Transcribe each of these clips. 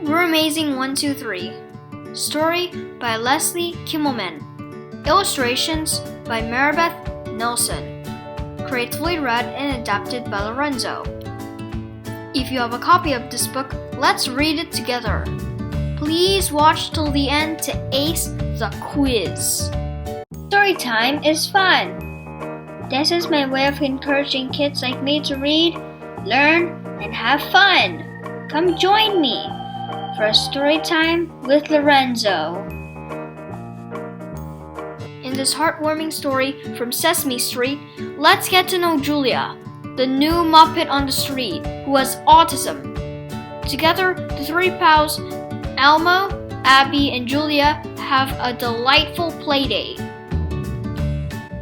We're Amazing 123. Story by Leslie Kimmelman. Illustrations by Beth Nelson. Creatively read and adapted by Lorenzo. If you have a copy of this book, let's read it together. Please watch till the end to ace the quiz. Storytime is fun. This is my way of encouraging kids like me to read, learn, and have fun. Come join me for a story time with Lorenzo. In this heartwarming story from Sesame Street, let's get to know Julia, the new Muppet on the street who has autism. Together, the three pals, Elmo, Abby, and Julia, have a delightful playdate.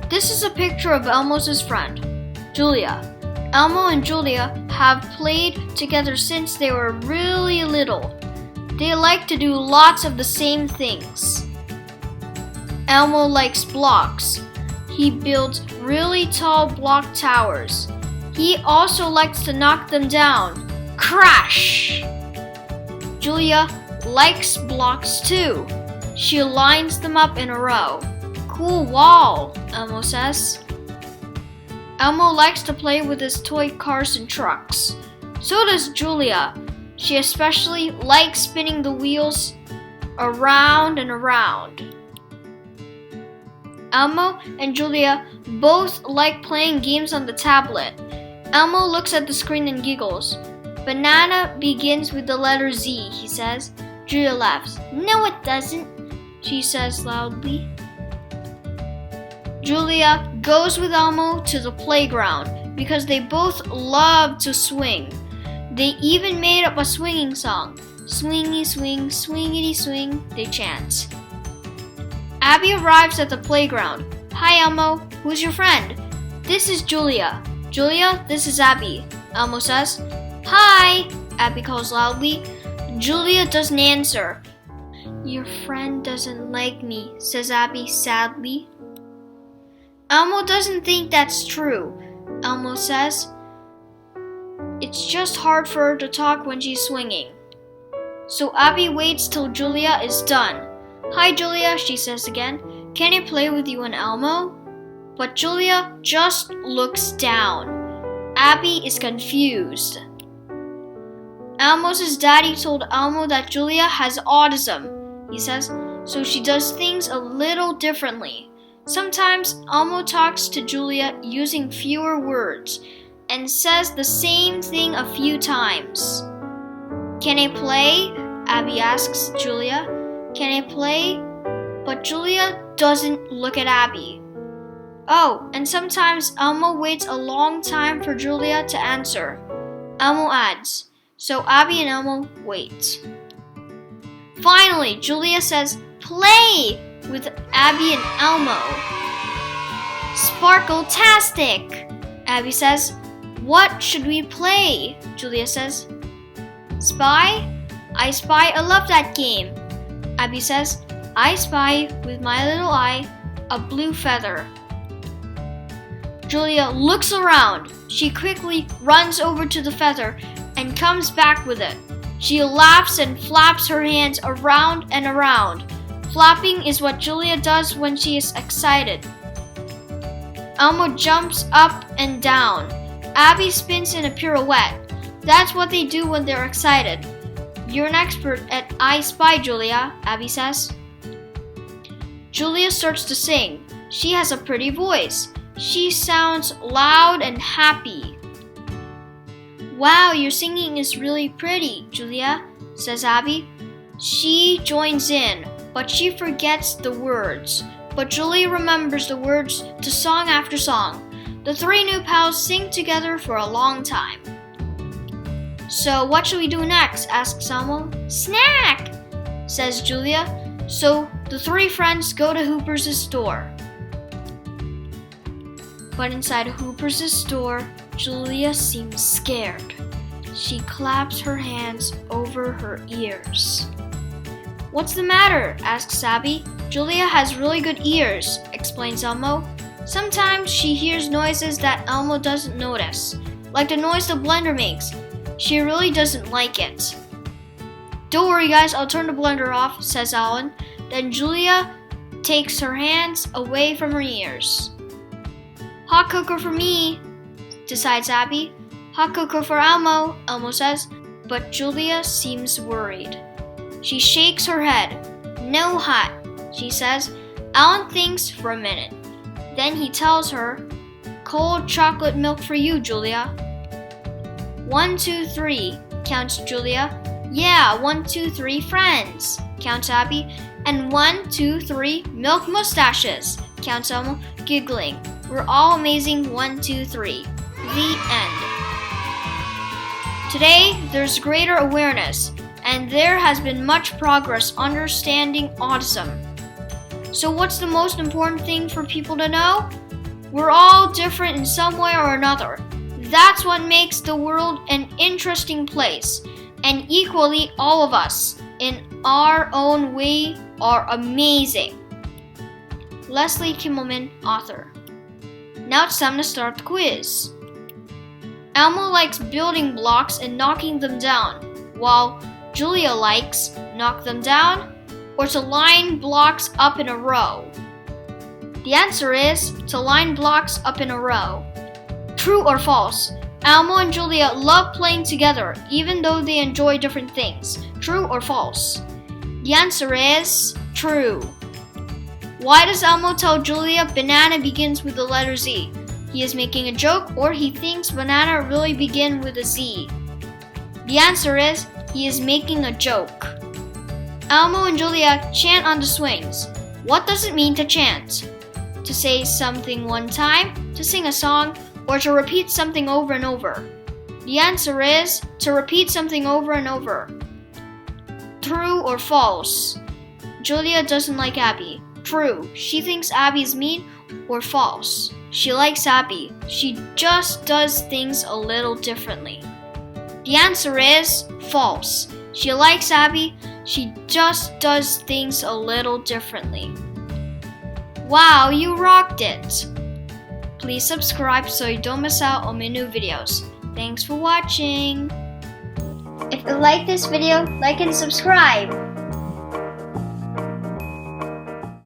This is a picture of Elmo's friend, Julia. Elmo and Julia have played together since they were really little. They like to do lots of the same things. Elmo likes blocks. He builds really tall block towers. He also likes to knock them down. Crash! Julia likes blocks too. She lines them up in a row. Cool wall, Elmo says. Elmo likes to play with his toy cars and trucks. So does Julia. She especially likes spinning the wheels around and around. Elmo and Julia both like playing games on the tablet. Elmo looks at the screen and giggles. Banana begins with the letter Z, he says. Julia laughs. No, it doesn't, she says loudly. Julia goes with Elmo to the playground because they both love to swing. They even made up a swinging song. Swingy swing, swingity swing, they chant. Abby arrives at the playground. Hi Elmo, who's your friend? This is Julia. Julia, this is Abby, Elmo says. Hi, Abby calls loudly. Julia doesn't answer. Your friend doesn't like me, says Abby sadly. Elmo doesn't think that's true, Elmo says. It's just hard for her to talk when she's swinging. So Abby waits till Julia is done. Hi Julia, she says again. Can I play with you and Elmo? But Julia just looks down. Abby is confused. Elmo's daddy told Elmo that Julia has autism, he says, so she does things a little differently. Sometimes Elmo talks to Julia using fewer words and says the same thing a few times. Can I play? Abby asks Julia. Can I play? But Julia doesn't look at Abby. Oh, and sometimes Elmo waits a long time for Julia to answer. Elmo adds. So Abby and Elmo wait. Finally, Julia says, play! With Abby and Elmo. Sparkle-tastic! Abby says. What should we play? Julia says. Spy? I Spy, I love that game. Abby says. I spy with my little eye a blue feather. Julia looks around. She quickly runs over to the feather and comes back with it. She laughs and flaps her hands around and around. Flapping is what Julia does when she is excited. Elmo jumps up and down. Abby spins in a pirouette. That's what they do when they're excited. You're an expert at I Spy, Julia, Abby says. Julia starts to sing. She has a pretty voice. She sounds loud and happy. Wow, your singing is really pretty, Julia, says Abby. She joins in. But she forgets the words. But Julia remembers the words to song after song. The three new pals sing together for a long time. So what should we do next? asks Elmo. Snack, says Julia. So the three friends go to Hooper's store. But inside Hooper's store, Julia seems scared. She claps her hands over her ears. What's the matter? asks Abby. Julia has really good ears, explains Elmo. Sometimes she hears noises that Elmo doesn't notice, like the noise the blender makes. She really doesn't like it. Don't worry guys, I'll turn the blender off, says Alan. Then Julia takes her hands away from her ears. Hot cocoa for me, decides Abby. Hot cocoa for Elmo, Elmo says, but Julia seems worried. She shakes her head. No hot, she says. Alan thinks for a minute. Then he tells her, cold chocolate milk for you, Julia. 1, 2, 3, counts Julia. Yeah, 1, 2, 3 friends, counts Abby. And 1, 2, 3 milk mustaches, counts Elmo, giggling. We're all amazing, 1, 2, 3. The end. Today, there's greater awareness, and there has been much progress understanding autism. So what's the most important thing for people to know? We're all different in some way or another. That's what makes the world an interesting place. And equally, all of us, in our own way, are amazing. Leslie Kimmelman, author. Now it's time to start the quiz. Elmo likes building blocks and knocking them down, while Julia likes knock them down or to line blocks up in a row. The answer is to line blocks up in a row. True or false? Elmo and Julia love playing together even though they enjoy different things. True or false? The answer is true. Why does Elmo tell Julia banana begins with the letter Z? He is making a joke or he thinks banana really begin with a Z? The answer is he is making a joke. Elmo and Julia chant on the swings. What does it mean to chant? To say something one time, to sing a song, or to repeat something over and over? The answer is to repeat something over and over. True or false? Julia doesn't like Abby. True. She thinks Abby is mean. Or false? She likes Abby. She just does things a little differently. The answer is false. She likes Abby. She just does things a little differently. Wow, you rocked it! Please subscribe so you don't miss out on my new videos. Thanks for watching! If you like this video, like and subscribe.